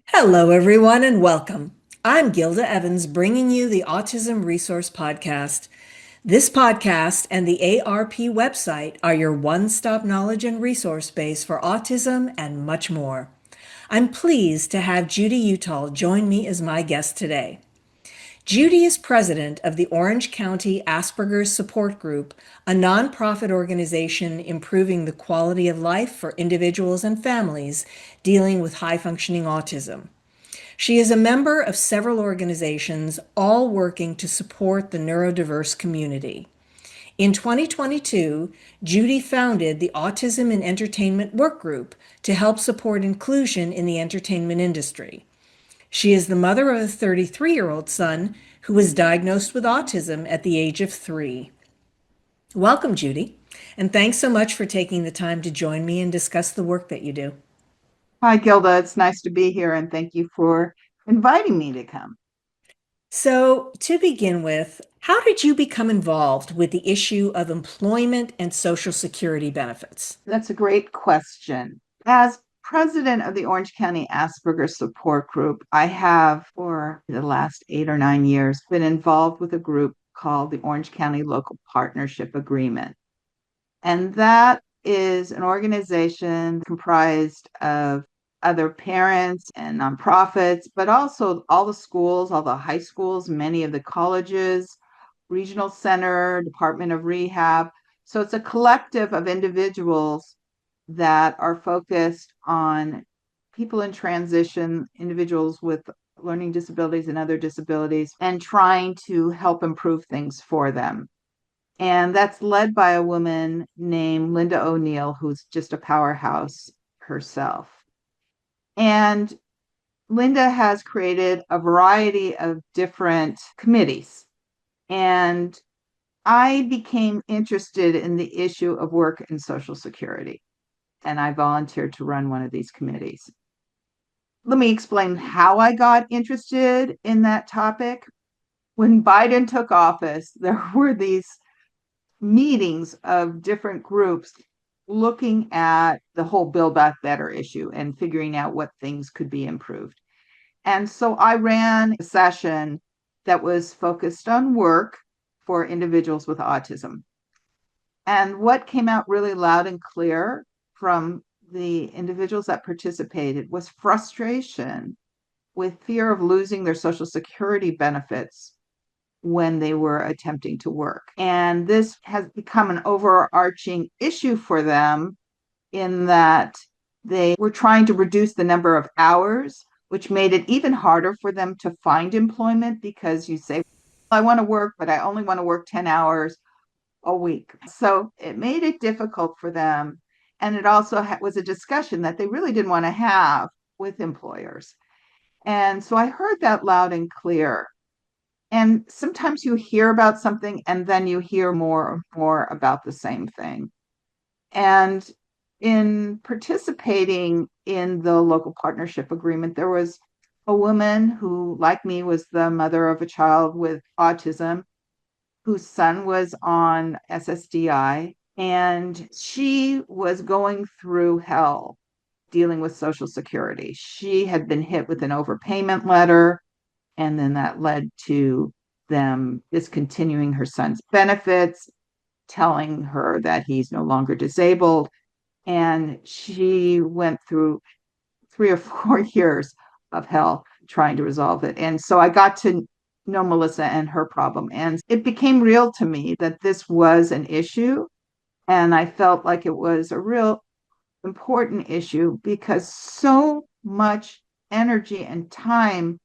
Hello, everyone, and welcome. I'm Gilda Evans, bringing you the Autism Resource Podcast. This podcast and the ARP website are your one stop knowledge and resource base for autism and much more. I'm pleased to have Judi Uttal join me as my guest today. Judi is president of the Orange County Asperger Support Group, a nonprofit organization improving the quality of life for individuals and families dealing with high functioning autism. She is a member of several organizations, all working to support the neurodiverse community. In 2022, Judi founded the Autism and Entertainment Workgroup to help support inclusion in the entertainment industry. She is the mother of a 33-year-old son who was diagnosed with autism at the age of 3. Welcome, Judi, and thanks so much for taking the time to join me and discuss the work that you do. Hi, Gilda. It's nice to be here, and thank you for inviting me to come. So, to begin with, how did you become involved with the issue of employment and Social Security benefits? That's a great question. As president of the Orange County Asperger Support Group, I have, for the last 8 or 9 years, been involved with a group called the Orange County Local Partnership Agreement. And that is an organization comprised of other parents and nonprofits, but also all the schools, all the high schools, many of the colleges, regional center, Department of Rehab. So it's a collective of individuals that are focused on people in transition, individuals with learning disabilities and other disabilities, and trying to help improve things for them. And that's led by a woman named Linda O'Neill, who's just a powerhouse herself. And Linda has created a variety of different committees. And I became interested in the issue of work and Social Security. And I volunteered to run one of these committees. Let me explain how I got interested in that topic. When Biden took office, there were these meetings of different groups looking at the whole Build Back Better issue and figuring out what things could be improved. And so I ran a session that was focused on work for individuals with autism. And what came out really loud and clear from the individuals that participated was frustration with fear of losing their Social Security benefits when they were attempting to work. And this has become an overarching issue for them in that they were trying to reduce the number of hours, which made it even harder for them to find employment because you say, I want to work, but I only want to work 10 hours a week. So it made it difficult for them. And it also was a discussion that they really didn't want to have with employers. And so I heard that loud and clear. And sometimes you hear about something and then you hear more and more about the same thing. And in participating in the local partnership agreement, there was a woman who, like me, was the mother of a child with autism, whose son was on SSDI, and she was going through hell dealing with Social Security. She had been hit with an overpayment letter, and then that led to them discontinuing her son's benefits, telling her that he's no longer disabled. And she went through 3 or 4 years of hell trying to resolve it. And so I got to know Melissa and her problem. And it became real to me that this was an issue. And I felt like it was a real important issue because so much energy and time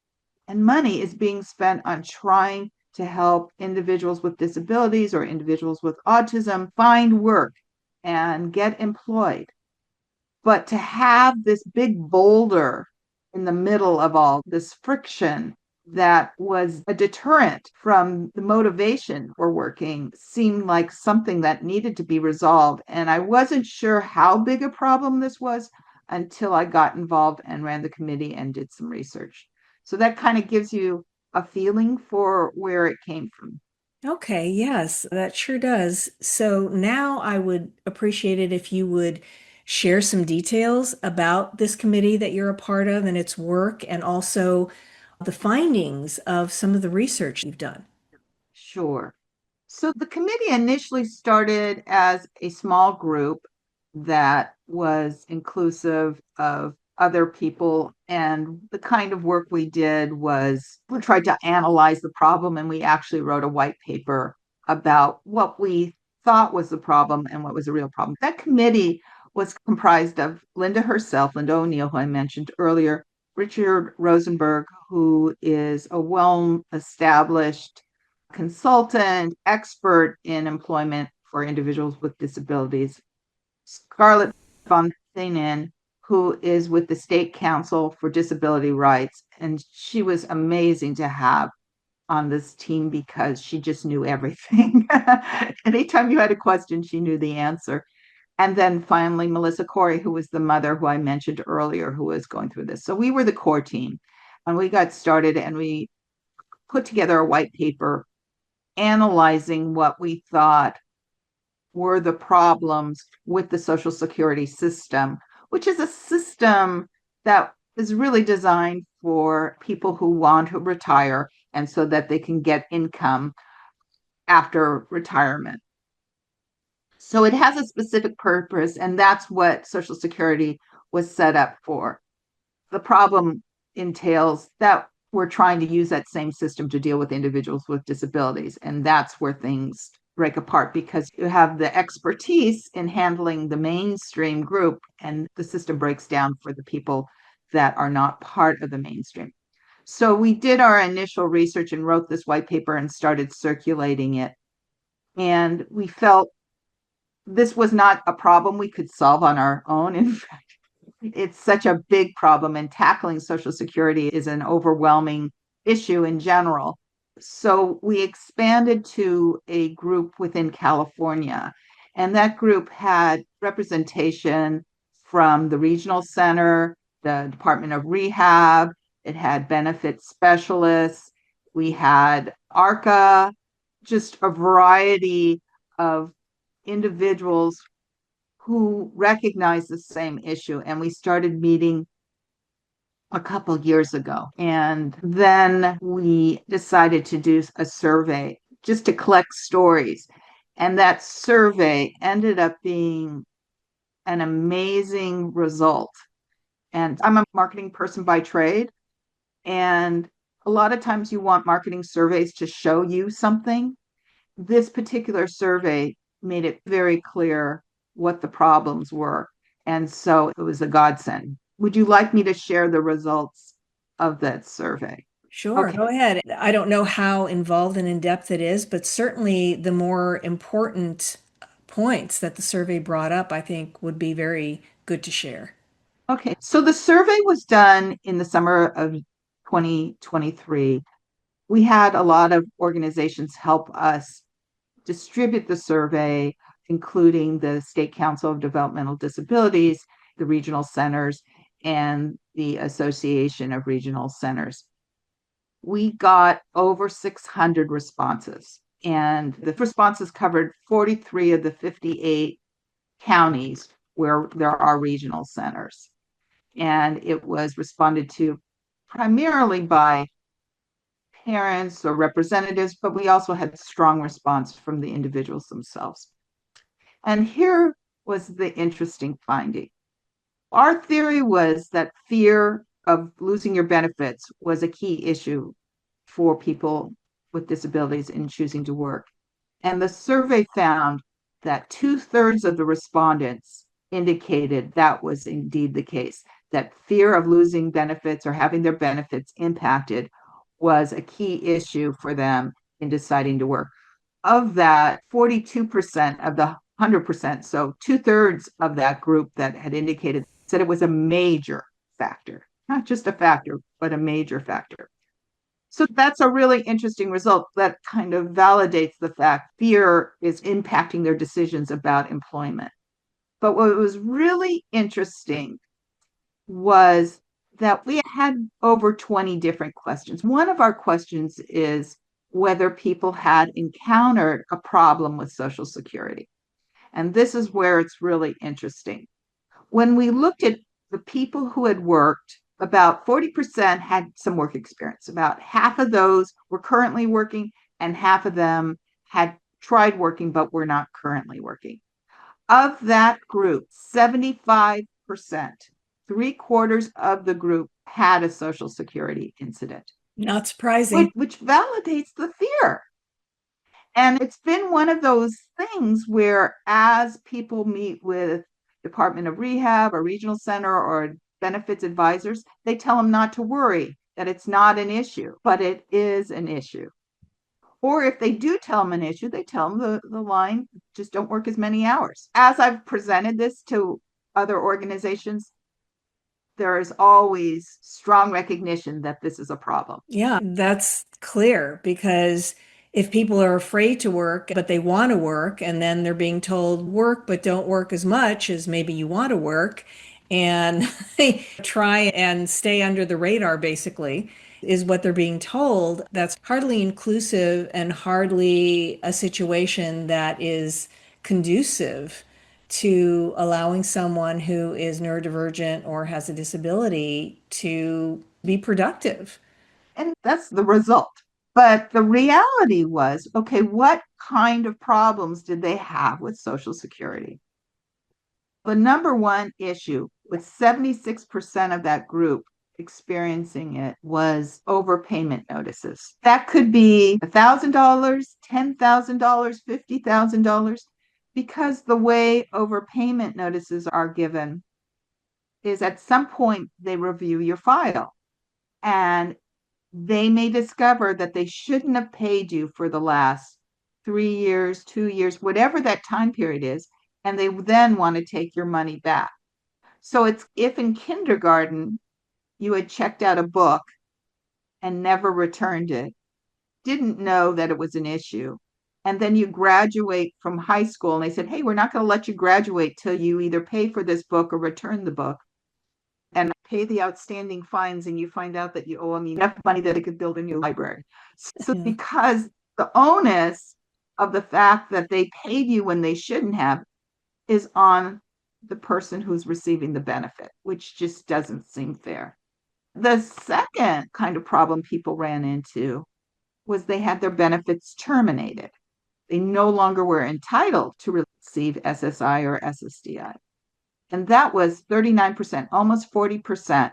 and money is being spent on trying to help individuals with disabilities or individuals with autism find work and get employed. But to have this big boulder in the middle of all this friction that was a deterrent from the motivation for working seemed like something that needed to be resolved. And I wasn't sure how big a problem this was until I got involved and ran the committee and did some research. So that kind of gives you a feeling for where it came from. Okay, yes, that sure does. So now I would appreciate it if you would share some details about this committee that you're a part of and its work, and also the findings of some of the research you've done? Sure. So the committee initially started as a small group that was inclusive of other people. And the kind of work we did was we tried to analyze the problem, and we actually wrote a white paper about what we thought was the problem and what was a real problem. That committee was comprised of Linda O'Neill, who I mentioned earlier, Richard Rosenberg, who is a well established consultant, expert in employment for individuals with disabilities, Scarlett von Thenen, who is with the State Council for Disability Rights. And she was amazing to have on this team because she just knew everything. Anytime you had a question, she knew the answer. And then finally, Melissa Corey, who was the mother who I mentioned earlier, who was going through this. So we were the core team. And we got started and we put together a white paper analyzing what we thought were the problems with the Social Security system, which is a system that is really designed for people who want to retire and so that they can get income after retirement. So it has a specific purpose, and that's what Social Security was set up for. The problem entails that we're trying to use that same system to deal with individuals with disabilities. And that's where things break apart because you have the expertise in handling the mainstream group, and the system breaks down for the people that are not part of the mainstream. So we did our initial research and wrote this white paper and started circulating it. And we felt this was not a problem we could solve on our own. In fact, it's such a big problem, and tackling Social Security is an overwhelming issue in general. So we expanded to a group within California, and that group had representation from the regional center, the Department of Rehab, it had benefit specialists, we had ARCA, just a variety of individuals who recognize the same issue. And we started meeting a couple years ago. And then we decided to do a survey just to collect stories. And that survey ended up being an amazing result. And I'm a marketing person by trade. And a lot of times you want marketing surveys to show you something. This particular survey made it very clear what the problems were. And so it was a godsend. Would you like me to share the results of that survey? Sure, Okay. go ahead. I don't know how involved and in depth it is, but certainly the more important points that the survey brought up, I think would be very good to share. Okay. So the survey was done in the summer of 2023. We had a lot of organizations help us distribute the survey, including the State Council of Developmental Disabilities, the regional centers, and the Association of Regional Centers. We got over 600 responses, and the responses covered 43 of the 58 counties where there are regional centers. And it was responded to primarily by parents or representatives, but we also had strong response from the individuals themselves. And here was the interesting finding. Our theory was that fear of losing your benefits was a key issue for people with disabilities in choosing to work. And the survey found that 2/3 of the respondents indicated that was indeed the case, that fear of losing benefits or having their benefits impacted was a key issue for them in deciding to work. Of that, 42% of the 100%, so 2/3 of that group that had indicated, said it was a major factor, not just a factor, but a major factor. So that's a really interesting result that kind of validates the fact fear is impacting their decisions about employment. But what was really interesting was that we had over 20 different questions. One of our questions is whether people had encountered a problem with Social Security. And this is where it's really interesting. When we looked at the people who had worked, about 40% had some work experience. About half of those were currently working, and half of them had tried working but were not currently working. Of that group, 75%, 3/4 of the group had a Social Security incident. Not surprising. Which validates the fear. And it's been one of those things where, as people meet with Department of Rehab or Regional Center or benefits advisors, they tell them not to worry, that it's not an issue, but it is an issue. Or if they do tell them an issue, they tell them the line, just don't work as many hours. As I've presented this to other organizations, there is always strong recognition that this is a problem. Yeah, that's clear because if people are afraid to work, but they want to work, and then they're being told work, but don't work as much as maybe you want to work, and they try and stay under the radar, basically, is what they're being told. That's hardly inclusive and hardly a situation that is conducive to allowing someone who is neurodivergent or has a disability to be productive. And that's the result. But the reality was, okay, what kind of problems did they have with Social Security? The number one issue, with 76% of that group experiencing it, was overpayment notices. That could be $1,000, $10,000, $50,000, because the way overpayment notices are given is at some point they review your file, and they may discover that they shouldn't have paid you for the last 3 years, 2 years, whatever that time period is, and they then want to take your money back. So it's, if in kindergarten you had checked out a book and never returned it, didn't know that it was an issue, and then you graduate from high school and they said, hey, we're not going to let you graduate till you either pay for this book or return the book and pay the outstanding fines, and you find out that you owe them enough money that it could build a new library. So because the onus of the fact that they paid you when they shouldn't have is on the person who's receiving the benefit, which just doesn't seem fair. The second kind of problem people ran into was they had their benefits terminated. They no longer were entitled to receive SSI or SSDI. And that was 39%, almost 40%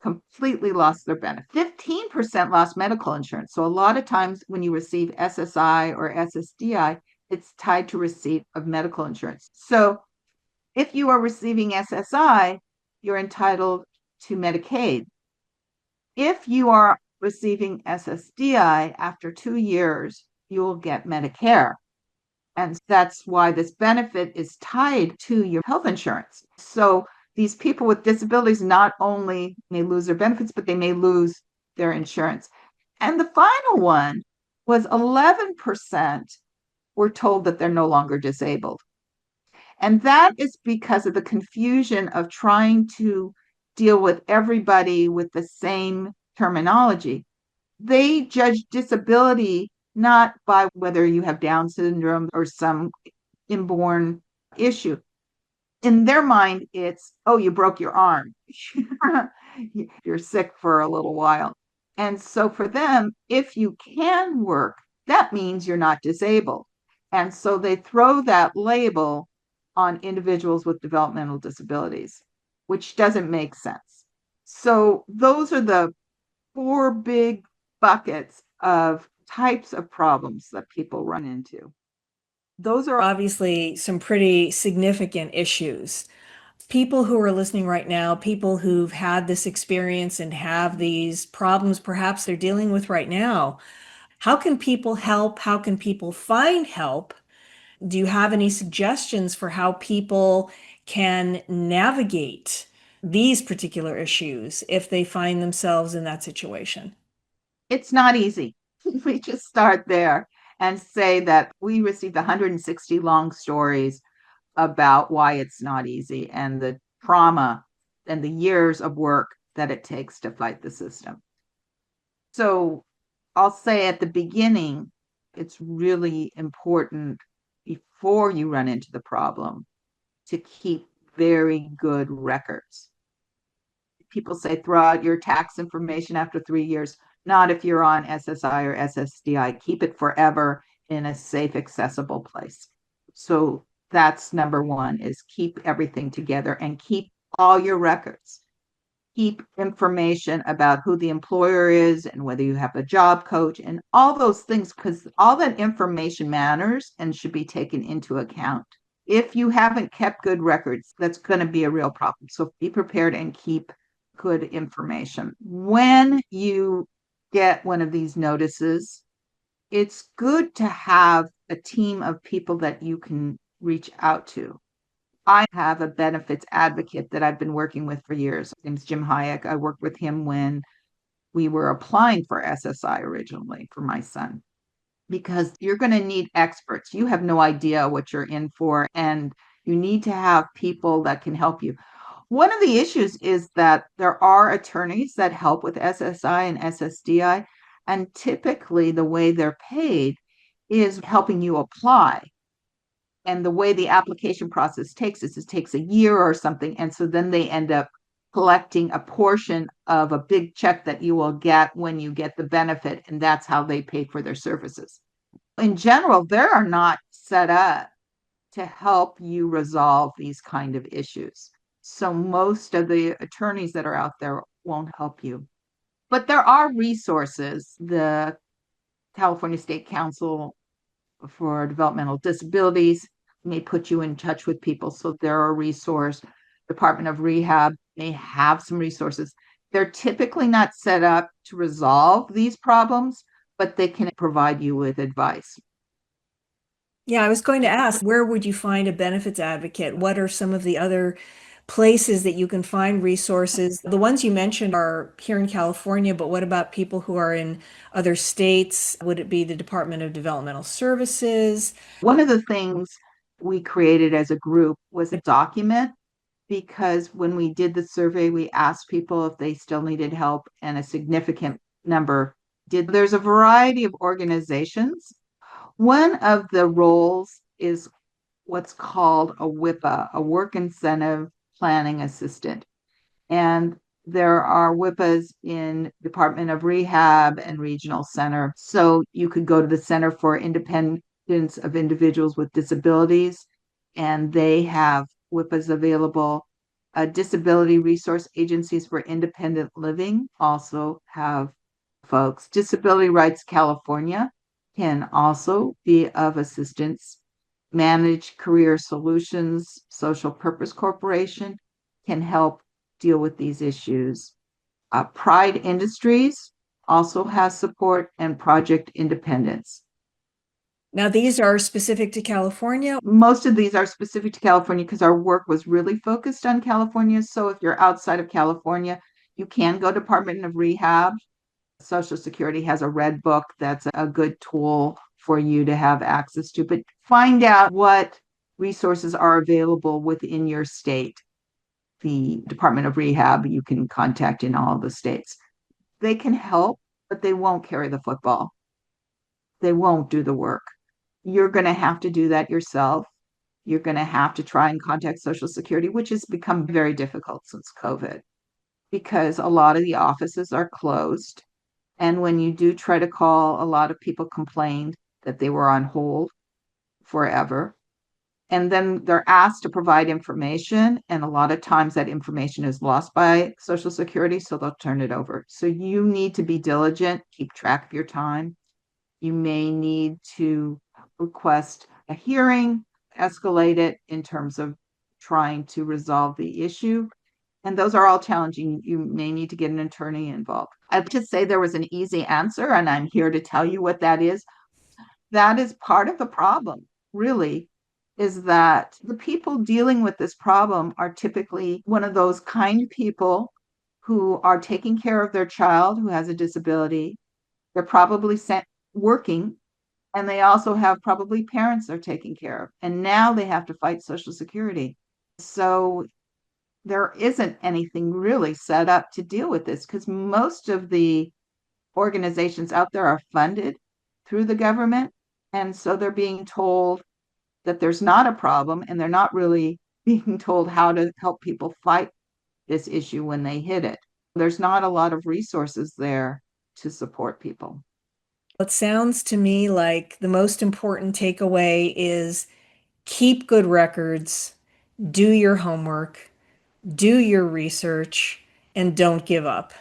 completely lost their benefit. 15% lost medical insurance. So a lot of times when you receive SSI or SSDI, it's tied to receipt of medical insurance. So if you are receiving SSI, you're entitled to Medicaid. If you are receiving SSDI, after 2 years, you will get Medicare. And that's why this benefit is tied to your health insurance. So these people with disabilities not only may lose their benefits, but they may lose their insurance. And the final one was 11% were told that they're no longer disabled. And that is because of the confusion of trying to deal with everybody with the same terminology. They judge disability not by whether you have Down syndrome or some inborn issue. In their mind, it's, oh, you broke your arm. You're sick for a little while. And so for them, if you can work, that means you're not disabled. And so they throw that label on individuals with developmental disabilities, which doesn't make sense. So those are the 4 big buckets of types of problems that people run into. Those are obviously some pretty significant issues. People who are listening right now, people who've had this experience and have these problems perhaps they're dealing with right now, how can people help? How can people find help? Do you have any suggestions for how people can navigate these particular issues if they find themselves in that situation? It's not easy. We just start there and say that we received 160 long stories about why it's not easy and the trauma and the years of work that it takes to fight the system. So I'll say at the beginning, it's really important before you run into the problem to keep very good records. People say throw out your tax information after 3 years. Not if you're on SSI or SSDI. Keep it forever in a safe, accessible place. So that's number one, is keep everything together and keep all your records. Keep information about who the employer is and whether you have a job coach and all those things, because all that information matters and should be taken into account. If you haven't kept good records, that's going to be a real problem. So be prepared and keep good information. When you get one of these notices, it's good to have a team of people that you can reach out to. I have a benefits advocate that I've been working with for years. His name's Jim Hayek. I worked with him when we were applying for SSI originally for my son, because you're going to need experts. You have no idea what you're in for, and you need to have people that can help you. One of the issues is that there are attorneys that help with SSI and SSDI, and typically the way they're paid is helping you apply. And the way the application process takes is it takes a year or something. And so then they end up collecting a portion of a big check that you will get when you get the benefit. And that's how they pay for their services. In general, they are not set up to help you resolve these kind of issues. So most of the attorneys that are out there won't help you. But there are resources. The California State Council for Developmental Disabilities may put you in touch with people. So there are resources. Department of Rehab may have some resources. They're typically not set up to resolve these problems, but they can provide you with advice. Yeah, I was going to ask, where would you find a benefits advocate? What are some of the other places that you can find resources? The ones you mentioned are here in California, but what about people who are in other states? Would it be the Department of Developmental Services? One of the things we created as a group was a document, because when we did the survey, we asked people if they still needed help, and a significant number did. There's a variety of organizations. One of the roles is what's called a WIPA, a Work Incentive Planning Assistant. And there are WIPAs in Department of Rehab and Regional Center. So you could go to the Center for Independence of Individuals with Disabilities, and they have WIPAs available. Disability resource agencies for independent living also have folks. Disability Rights California can also be of assistance. Managed Career Solutions Social Purpose Corporation can help deal with these issues. Pride Industries also has support, and Project Independence. Now, these are specific to California. Most of these are specific to California because our work was really focused on California. So if you're outside of California, you can go to Department of Rehab. Social Security has a red book that's a good tool for you to have access to, but find out what resources are available within your state. The Department of Rehab you can contact in all the states. They can help, but they won't carry the football. They won't do the work. You're going to have to do that yourself. You're going to have to try and contact Social Security, which has become very difficult since COVID, because a lot of the offices are closed. And when you do try to call, a lot of people complained that they were on hold forever. And then they're asked to provide information, and a lot of times that information is lost by Social Security, so they'll turn it over. So you need to be diligent, keep track of your time. You may need to request a hearing, escalate it in terms of trying to resolve the issue. And those are all challenging. You may need to get an attorney involved. I'd just say there was an easy answer, and I'm here to tell you what that is. That is part of the problem, really, is that the people dealing with this problem are typically one of those kind people who are taking care of their child who has a disability. They're probably working, and they also have probably parents they're taking care of. And now they have to fight Social Security. So there isn't anything really set up to deal with this, because most of the organizations out there are funded through the government. And so they're being told that there's not a problem, and they're not really being told how to help people fight this issue when they hit it. There's not a lot of resources there to support people. It sounds to me like the most important takeaway is keep good records, do your homework, do your research, and don't give up.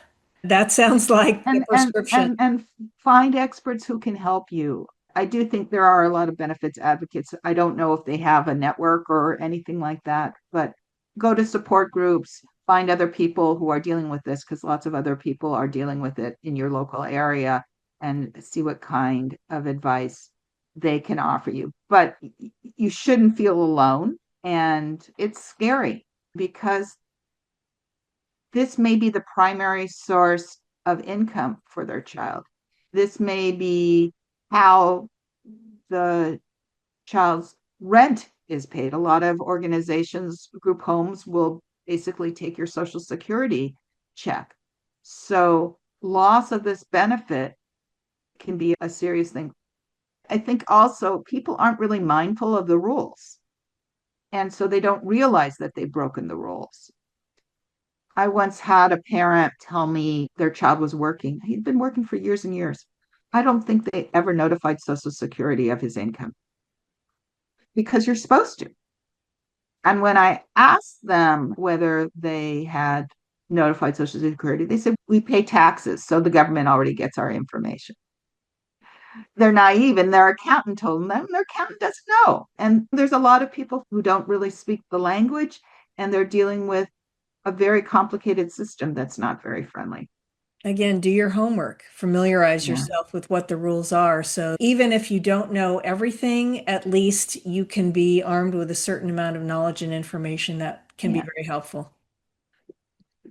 That sounds like the prescription. And find experts who can help you. I do think there are a lot of benefits advocates. I don't know if they have a network or anything like that, but go to support groups, find other people who are dealing with this, because lots of other people are dealing with it in your local area, and see what kind of advice they can offer you. But you shouldn't feel alone. And it's scary because this may be the primary source of income for their child. This may be how the child's rent is paid. A lot of organizations, group homes, will basically take your Social Security check. So, loss of this benefit can be a serious thing. I think also people aren't really mindful of the rules. And so they don't realize that they've broken the rules. I once had a parent tell me their child was working. He'd been working for years and years. I don't think they ever notified Social Security of his income because you're supposed to. And when I asked them whether they had notified Social Security, they said, we pay taxes, so the government already gets our information. They're naive, and their accountant told them that, and their accountant doesn't know. And there's a lot of people who don't really speak the language, and they're dealing with a very complicated system that's not very friendly. Again, do your homework, familiarize Yeah. yourself with what the rules are. So even if you don't know everything, at least you can be armed with a certain amount of knowledge and information that can be Yeah. very helpful.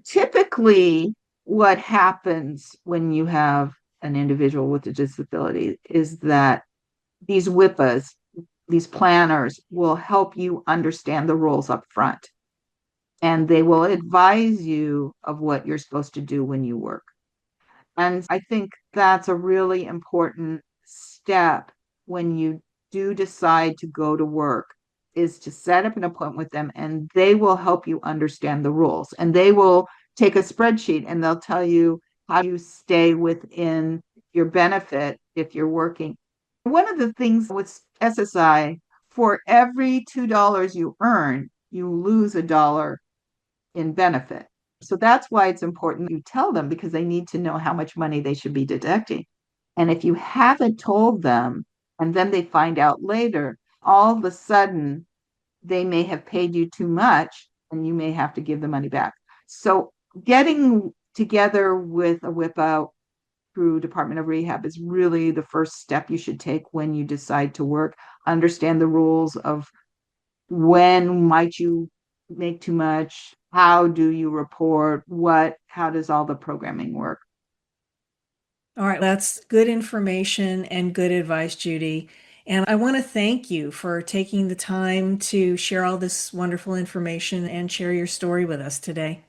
Typically, what happens when you have an individual with a disability is that these WIPAs, these planners, will help you understand the rules up front, and they will advise you of what you're supposed to do when you work. And I think that's a really important step when you do decide to go to work, is to set up an appointment with them, and they will help you understand the rules. And they will take a spreadsheet and they'll tell you how you stay within your benefit if you're working. One of the things with SSI, for every $2 you earn, you lose $1 in benefit. So that's why it's important you tell them, because they need to know how much money they should be deducting. And if you haven't told them and then they find out later, all of a sudden they may have paid you too much and you may have to give the money back. So getting together with a whip out through Department of Rehab is really the first step you should take when you decide to work. Understand the rules of when might you make too much, how do you report, how does all the programming work? All right, that's good information and good advice, Judi. And I want to thank you for taking the time to share all this wonderful information and share your story with us today.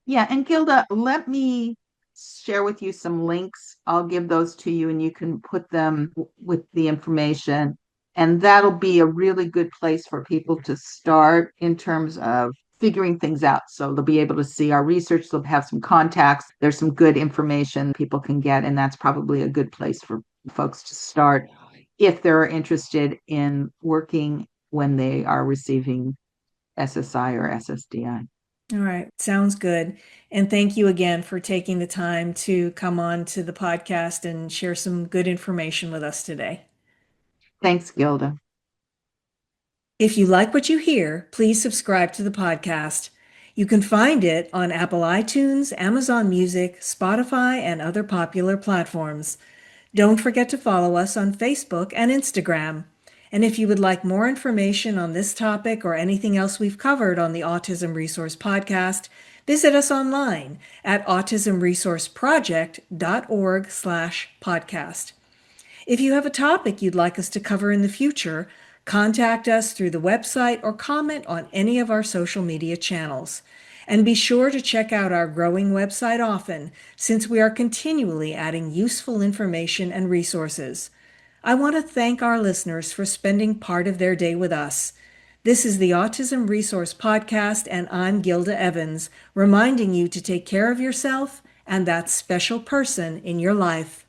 Yeah, and Gilda, let me share with you some links. I'll give those to you and you can put them with the information. And that'll be a really good place for people to start in terms of figuring things out. So they'll be able to see our research, they'll have some contacts, there's some good information people can get, and that's probably a good place for folks to start if they're interested in working when they are receiving SSI or SSDI. All right, sounds good. And thank you again for taking the time to come on to the podcast and share some good information with us today. Thanks, Gilda. If you like what you hear, please subscribe to the podcast. You can find it on Apple iTunes, Amazon Music, Spotify, and other popular platforms. Don't forget to follow us on Facebook and Instagram. And if you would like more information on this topic or anything else we've covered on the Autism Resource Podcast, visit us online at autismresourceproject.org/podcast. If you have a topic you'd like us to cover in the future, contact us through the website or comment on any of our social media channels. And be sure to check out our growing website often, since we are continually adding useful information and resources. I want to thank our listeners for spending part of their day with us. This is the Autism Resource Podcast, and I'm Gilda Evans, reminding you to take care of yourself and that special person in your life.